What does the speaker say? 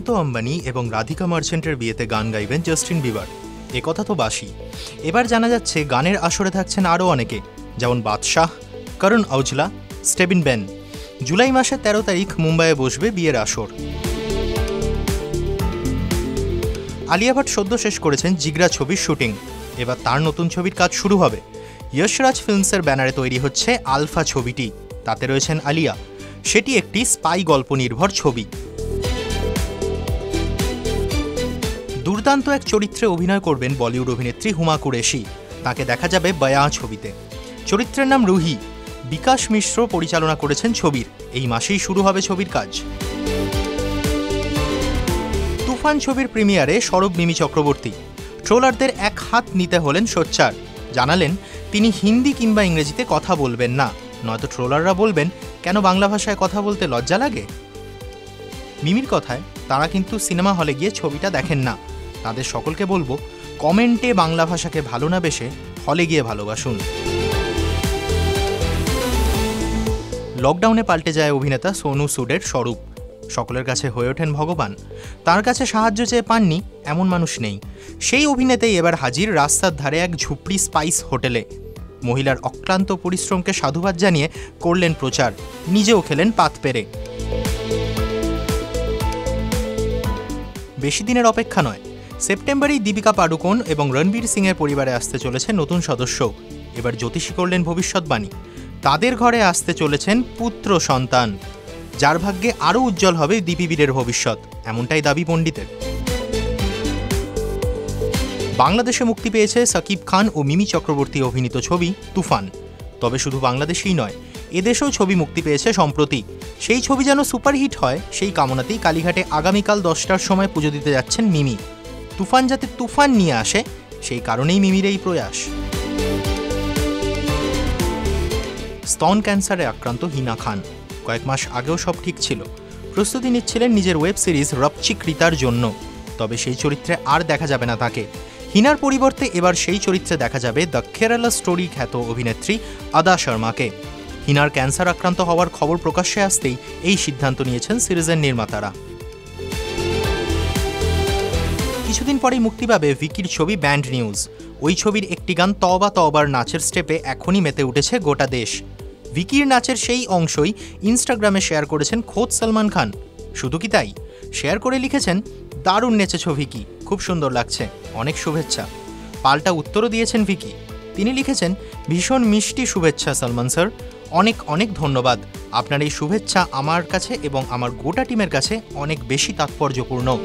সুকান্ত আম্বানি এবং রাধিকা মার্চেন্টের বিয়েতে গান গাইবেন জাস্টিন বিবার। একথা তো বাসি। এবার জানা যাচ্ছে গানের আসরে থাকছেন আরও অনেকে, যেমন বাদশাহ, করণ আউজলা, স্টেবিন বেন। জুলাই মাসের 13 তারিখ মুম্বাইয়ে বসবে বিয়ের আসর। আলিয়া ভাট সদ্য শেষ করেছেন জিগরা ছবির শুটিং। এবার তার নতুন ছবির কাজ শুরু হবে। যশরাজ ফিল্মসের ব্যানারে তৈরি হচ্ছে আলফা ছবিটি। তাতে রয়েছেন আলিয়া। সেটি একটি স্পাই গল্প নির্ভর ছবি। দুর্দান্ত এক চরিত্রে অভিনয় করবেন বলিউড অভিনেত্রী হুমা কুরেশি। তাকে দেখা যাবে বয়া ছবিতে। চরিত্রের নাম রুহি। বিকাশ মিশ্র পরিচালনা করেছেন ছবির। এই মাসেই শুরু হবে ছবির কাজ। তুফান ছবির প্রিমিয়ারে সরব মিমি চক্রবর্তী। ট্রোলারদের এক হাত নিতে হলেন সোচ্চার। জানালেন তিনি হিন্দি কিংবা ইংরেজিতে কথা বলবেন না, নয়তো ট্রোলাররা বলবেন কেন বাংলা ভাষায় কথা বলতে লজ্জা লাগে। মিমির কথায় তারা কিন্তু সিনেমা হলে গিয়ে ছবিটা দেখেন না। তাদের সকলকে বলবো, কমেন্টে বাংলা ভাষাকে ভালো না বেশে হলে গিয়ে ভালোবাসুন। লকডাউনে পাল্টে যায় অভিনেতা সোনু সুডের স্বরূপ। সকলের কাছে হয়ে ওঠেন ভগবান। তার কাছে সাহায্য চেয়ে পাননি এমন মানুষ নেই। সেই অভিনেতাই এবার হাজির রাস্তার ধারে এক ঝুপড়ি স্পাইস হোটেলে। মহিলার অক্লান্ত পরিশ্রমকে সাধুবাদ জানিয়ে করলেন প্রচার। নিজেও খেলেন পাত পেরে। বেশি দিনের অপেক্ষা নয়। সেপ্টেম্বরেই দীপিকা পাডুকোন এবং রণবীর সিংয়ের পরিবারে আসতে চলেছে নতুন সদস্য। এবার জ্যোতিষী করলেন ভবিষ্যৎবাণী। তাদের ঘরে আসতে চলেছেন পুত্র সন্তান, যার ভাগ্যে আরও উজ্জ্বল হবে দীপিবীরের ভবিষ্যৎ, এমনটাই দাবি পণ্ডিতের। বাংলাদেশে মুক্তি পেয়েছে সাকিব খান ও মিমি চক্রবর্তী অভিনীত ছবি তুফান। তবে শুধু বাংলাদেশেই নয়, এদেশেও ছবি মুক্তি পেয়েছে সম্প্রতি। সেই ছবি যেন সুপারহিট হয়, সেই কামনাতেই কালীঘাটে আগামীকাল 10টার সময় পুজো দিতে যাচ্ছেন মিমি। তুফান যাতে তুফান নিয়ে আসে, সেই কারণেই মিমির এই প্রয়াস। স্তন ক্যান্সারে আক্রান্ত হিনা খান। কয়েক মাস আগেও সব ঠিক ছিল। প্রস্তুতি নিচ্ছিলেন নিজের ওয়েব সিরিজ রপচিক রিতার জন্য। তবে সেই চরিত্রে আর দেখা যাবে না তাকে। হিনার পরিবর্তে এবার সেই চরিত্রে দেখা যাবে দ্য কেরালা স্টোরি খ্যাত অভিনেত্রী আদা শর্মাকে। হিনার ক্যান্সার আক্রান্ত হওয়ার খবর প্রকাশ্যে আসতেই এই সিদ্ধান্ত নিয়েছেন সিরিজের নির্মাতারা। কিছুদিন পরেই মুক্তি পাবে ভিকির ছবি ব্যান্ড নিউজ। ওই ছবির একটি গান তওবা তওবার নাচের স্টেপে এখনই মেতে উঠেছে গোটা দেশ। ভিকির নাচের সেই অংশই ইনস্টাগ্রামে শেয়ার করেছেন খোদ সলমান খান। শুধু কি তাই, শেয়ার করে লিখেছেন, দারুণ নেচেছ ভিকি, খুব সুন্দর লাগছে, অনেক শুভেচ্ছা। পাল্টা উত্তরও দিয়েছেন ভিকি। তিনি লিখেছেন, ভীষণ মিষ্টি শুভেচ্ছা সলমান স্যার, অনেক অনেক ধন্যবাদ। আপনার এই শুভেচ্ছা আমার কাছে এবং আমার গোটা টিমের কাছে অনেক বেশি তাৎপর্যপূর্ণ।